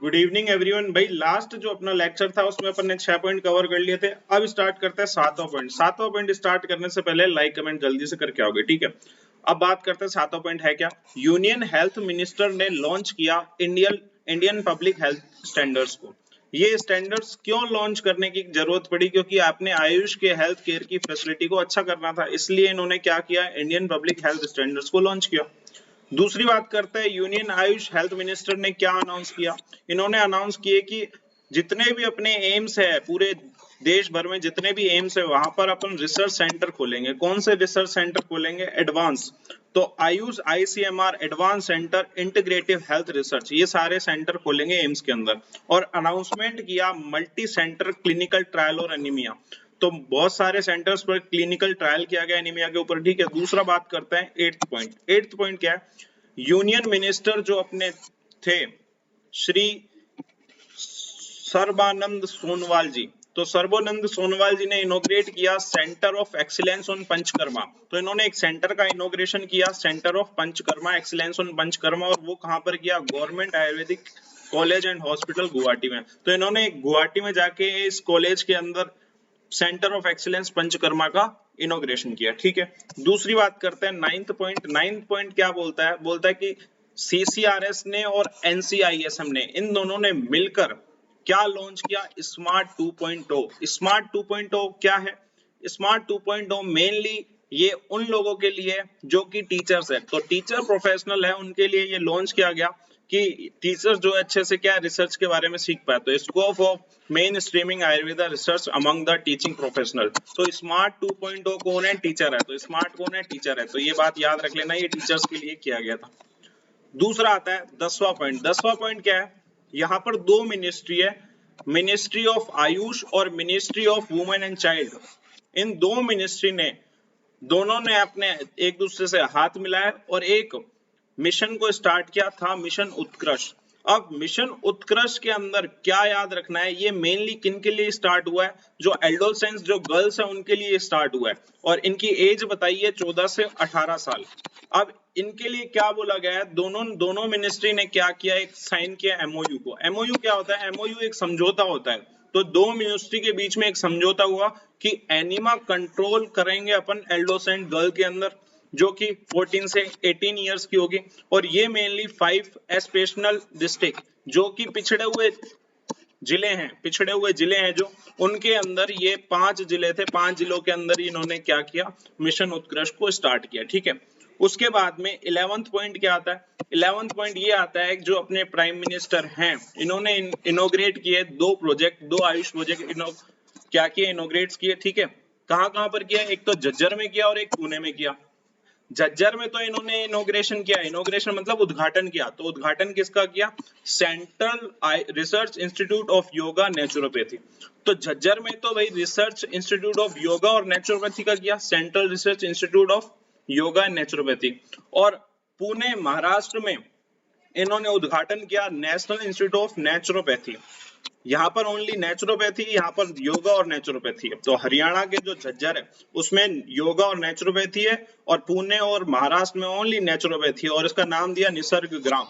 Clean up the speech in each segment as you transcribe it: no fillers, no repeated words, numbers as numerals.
Good evening everyone. भाई last जो अपना लेक्चर था उसमें अपन ने 6 पॉइंट कवर कर लिए थे। अब स्टार्ट करते हैं सातवां पॉइंट। सातवां पॉइंट स्टार्ट करने से पहले लाइक कमेंट जल्दी से करके आओगे, ठीक है। अब बात करते हैं सातवां पॉइंट है क्या। यूनियन हेल्थ मिनिस्टर ने लॉन्च किया इंडियन पब्लिक हेल्थ स्टैंडर्ड्स को। ये स्टैंडर्ड्स क्यों लॉन्च करने की जरूरत पड़ी, क्योंकि आपने आयुष के हेल्थ केयर की फैसिलिटी को अच्छा करना था, इसलिए इन्होंने क्या किया, इंडियन पब्लिक हेल्थ स्टैंडर्ड्स को लॉन्च किया। दूसरी बात करते हैं यूनियन आयुष हेल्थ मिनिस्टर ने क्या अनाउंस किया। इन्होंने अनाउंस किए कि जितने भी अपने एम्स है, पूरे देश भर में जितने भी एम्स है वहां पर अपन रिसर्च सेंटर खोलेंगे। कौन से रिसर्च सेंटर खोलेंगे? एडवांस। तो Ayush ICMR advance centre integrative health research, ये सारे सेंटर खोलेंगे एम्स के अंदर। और अनाउंसमेंट किया मल्टी सेंटर क्लिनिकल ट्रायल और एनीमिया। तो बहुत सारे सेंटर्स पर क्लिनिकल ट्रायल किया गया एनीमिया के ऊपर, ठीक है। दूसरा बात करते हैं एट्थ पॉइंट। एट्थ पॉइंट क्या है? यूनियन मिनिस्टर जो अपने थे श्री सर्बानंद सोनोवाल जी, तो सर्बानंद सोनोवाल जी ने इनोग्रेट किया centre of excellence on panchakarma. तो इन्होंने एक सेंटर का इनोग्रेशन किया, centre of panchakarma excellence on panchakarma. और वो कहां पर किया? Government Ayurvedic college and hospital Guwahati में। तो इन्होंने गुवाहाटी में जाके इस कॉलेज के अंदर सेंटर ऑफ एक्सीलेंस पंचकर्मा का इनोग्रेशन किया, ठीक है। दूसरी बात करते हैं नाइन्थ पॉइंट। नाइन्थ पॉइंट क्या बोलता है? बोलता है कि सीसीआरएस ने और एनसीआईएसएम ने, इन दोनों ने मिलकर क्या लॉन्च किया? स्मार्ट 2.0। स्मार्ट 2.0 क्या है? स्मार्ट 2.0 मेनली ये उन लोगों के लिए जो कि टीचर्स है, तो टीचर प्रोफेशनल है, उनके लिए ये लॉन्च किया गया कि टीचर्स जो अच्छे से क्या रिसर्च के बारे में सीख पाए। तो scope of main streaming Ayurveda research among the teaching professional. तो स्मार्ट 2.0 कौन है? टीचर है। तो स्मार्ट कौन है? टीचर है। तो ये बात याद रख लेना, ये टीचर्स के लिए किया गया था। दूसरा आता है 10वां पॉइंट। 10वां पॉइंट क्या है? यहाँ पर दो मिनिस्ट्री है, मिनिस्ट्री ऑफ आयुष और ministry of women and child. इन दो मिनिस्ट्री ने, दोनों ने अपने एक दूसरे से हाथ मिलाया और एक मिशन को स्टार्ट किया था, मिशन उत्कर्ष। अब मिशन उत्कर्ष के अंदर क्या याद रखना है, ये मेनली किन के लिए स्टार्ट हुआ है? जो एडोलसेंस, जो गर्ल्स है, उनके लिए स्टार्ट हुआ है। और इनकी एज बताइए 14 से 18 साल। अब इनके लिए क्या बोला गया है? दोनों मिनिस्ट्री ने क्या किया? एक साइन किया एमओयू को। एमओयू क्या होता है? एमओयू एक समझौता होता है। तो दो मिनिस्ट्री के बीच में एक समझौता हुआ कि एनीमा कंट्रोल करेंगे अपन एडोलसेंट गर्ल के अंदर, जो कि 14 से 18 इयर्स की होगी। और ये मेनली 5 एस्पिरेशनल डिस्ट्रिक्ट, जो कि पिछड़े हुए जिले हैं जो, उनके अंदर ये 5 जिले थे। 5 जिलों के अंदर इन्होंने क्या किया? मिशन उत्कर्ष को स्टार्ट किया, ठीक है। उसके बाद में 11th पॉइंट क्या आता है? 11th पॉइंट ये आता है जो अपने प्राइम मिनिस्टर हैं, इन्होंने इनोग्रेट किए 2 प्रोजेक्ट, 2 आयुष प्रोजेक्ट क्या किए? इनोग्रेट किए, ठीक है। कहां पर किया? एक तो झज्जर में किया और एक पुणे में किया। झज्जर में तो इन्होंने इनोग्रेशन किया, इनोग्रेशन मतलब उद्घाटन किया। तो उद्घाटन किसका किया? Central research institute of yoga naturopathy. तो झज्जर में तो भाई रिसर्च इंस्टीट्यूट ऑफ योगा और नेचुरोपैथी का किया, central research institute of yoga and naturopathy. और पुणे महाराष्ट्र में इन्होंने उद्घाटन किया नेशनल इंस्टीट्यूट ऑफ नेचुरोपैथी। यहाँ पर ओनली नेचुरोपैथी, यहाँ पर योगा और नेचुरोपैथी है। तो हरियाणा के जो झज्जर है उसमें योगा और नेचुरोपैथी है, और पुणे और महाराष्ट्र में ओनली नेचुरोपैथी है, और इसका नाम दिया निसर्ग ग्राम,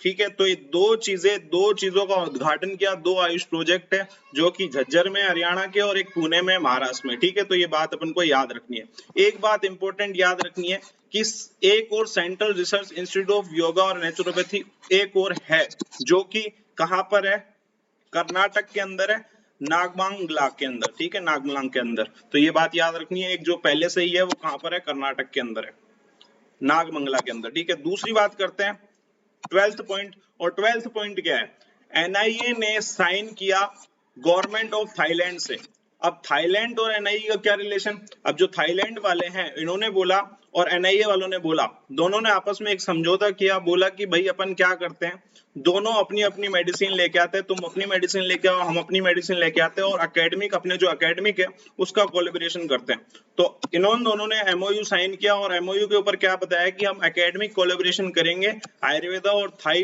ठीक है। तो ये दो चीजों का उद्घाटन किया। 2 आयुष प्रोजेक्ट है, जो कि झज्जर में हरियाणा के और एक पुणे में महाराष्ट्र में, ठीक है। तो ये बात अपन को याद रखनी है। एक बात इंपॉर्टेंट याद रखनी है कि एक और central research institute of yoga और नेचुरोपैथी एक और है, जो कि कहां पर है? कर्नाटक के अंदर है, नागमंगला के अंदर, ठीक है, नागमंगला के अंदर। तो ये बात याद रखनी है, एक जो पहले से ही है वो कहां पर है? कर्नाटक के अंदर है, नागमंगला के अंदर, ठीक है। दूसरी बात करते हैं 12th पॉइंट। और 12th पॉइंट क्या है? एनआईए ने साइन किया गवर्नमेंट ऑफ थाईलैंड से। अब थाईलैंड और एनआईए का क्या रिलेशन? अब जो थाईलैंड वाले हैं इन्होंने बोला और एनआईए वालों ने बोला, दोनों ने आपस में एक समझौता किया। बोला कि भाई अपन क्या करते हैं, दोनों अपनी अपनी मेडिसिन लेके आते हैं, तुम अपनी मेडिसिन लेके आओ, हम अपनी मेडिसिन लेके आते हैं, और एकेडमिक अपने जो एकेडमिक है उसका कोलैबोरेशन करते हैं। तो इन्होंने दोनों ने एमओयू साइन किया, और एमओयू के ऊपर क्या बताया कि हम एकेडमिक कोलैबोरेशन करेंगे आयुर्वेदा और थाई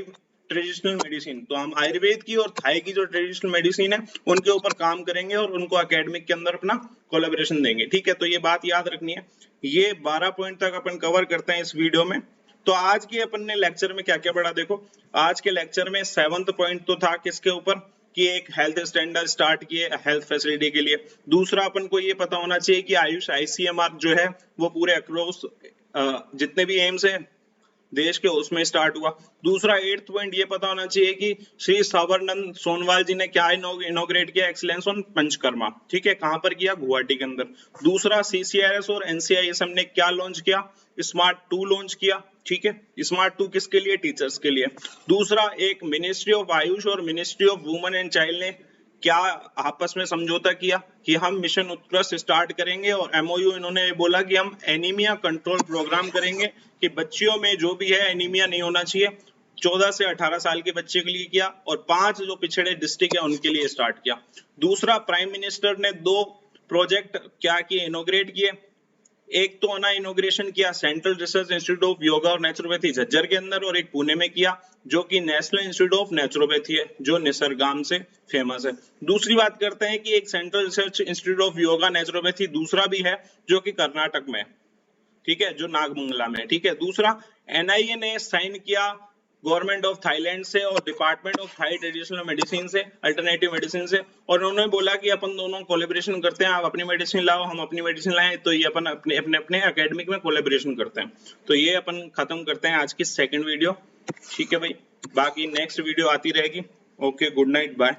ट्रेडिशनल मेडिसिन। तो हम आयुर्वेद की और थाई की जो ट्रेडिशनल मेडिसिन है उनके ऊपर काम करेंगे और उनको एकेडमिक के अंदर अपना कोलैबोरेशन देंगे, ठीक है। तो ये बात याद रखनी है। ये 12 पॉइंट तक अपन कवर करते हैं इस वीडियो में। तो आज के अपन ने लेक्चर में क्या क्या पढ़ा, देखो आज के लेक्चर में 7th पॉइंट तो था किसके ऊपर कि एक हेल्थ स्टैंडर्ड स्टार्ट किए हेल्थ फैसिलिटी के लिए। दूसरा अपन को ये पता होना चाहिए कि आयुष ICMR जो है वो पूरे अक्रॉस जितने भी एम्स है देश के उसमें स्टार्ट हुआ। दूसरा 8th पॉइंट ये पता होना चाहिए कि श्री सवरनंद सोनवाल जी ने क्या इनोग्रेट किया, एक्सीलेंस ऑन पंचकर्मा, ठीक है, कहां पर किया, गुवाहाटी के अंदर। दूसरा CCRS और NCISM ने क्या लॉन्च किया, स्मार्ट 2 लॉन्च किया, ठीक है, स्मार्ट 2 किसके लिए, टीचर्स के लिए। दूसरा एक मिनिस्ट्री ऑफ आयुष और ministry of women and child ने क्या आपस में समझौता किया कि हम मिशन उत्कृष्ट स्टार्ट करेंगे, और MOU इन्होंने बोला कि हम एनीमिया कंट्रोल प्रोग्राम करेंगे कि बच्चियों में जो भी है एनीमिया नहीं होना चाहिए। 14 से 18 साल के बच्चे के लिए किया, और 5 जो पिछड़े डिस्ट्रिक्ट है उनके लिए स्टार्ट किया। दूसरा प्राइम मिनिस्टर ने 2 प्रोजेक्ट क्या किए, इनोग्रेट किए। एक तो ना इनोग्रेशन किया central research institute of yoga और नेचुरोपैथी झज्जर के अंदर, और एक पुणे में किया जो कि नेशनल इंस्टीट्यूट ऑफ नेचुरोपैथी है जो निसर्गाम से फेमस है। दूसरी बात करते हैं कि एक central research institute of yoga naturopathy दूसरा भी है जो कि कर्नाटक में, ठीक है, जो नागमंगला में, ठीक है। दूसरा NIA ने साइन किया गवर्नमेंट ऑफ थाईलैंड से और department of thigh traditional medicine से, अल्टरनेटिव मेडिसिन से, और उन्होंने बोला कि अपन दोनों कोलैबोरेशन करते हैं, आप अपनी मेडिसिन लाओ हम अपनी मेडिसिन लाएं, तो ये अपन अपने अपने अपने एकेडमिक में कोलैबोरेशन करते हैं। तो ये अपन खत्म करते हैं आज की सेकंड वीडियो, ठीक है भाई, बाकी नेक्स्ट वीडियो आती रहेगी। Okay, good night, bye.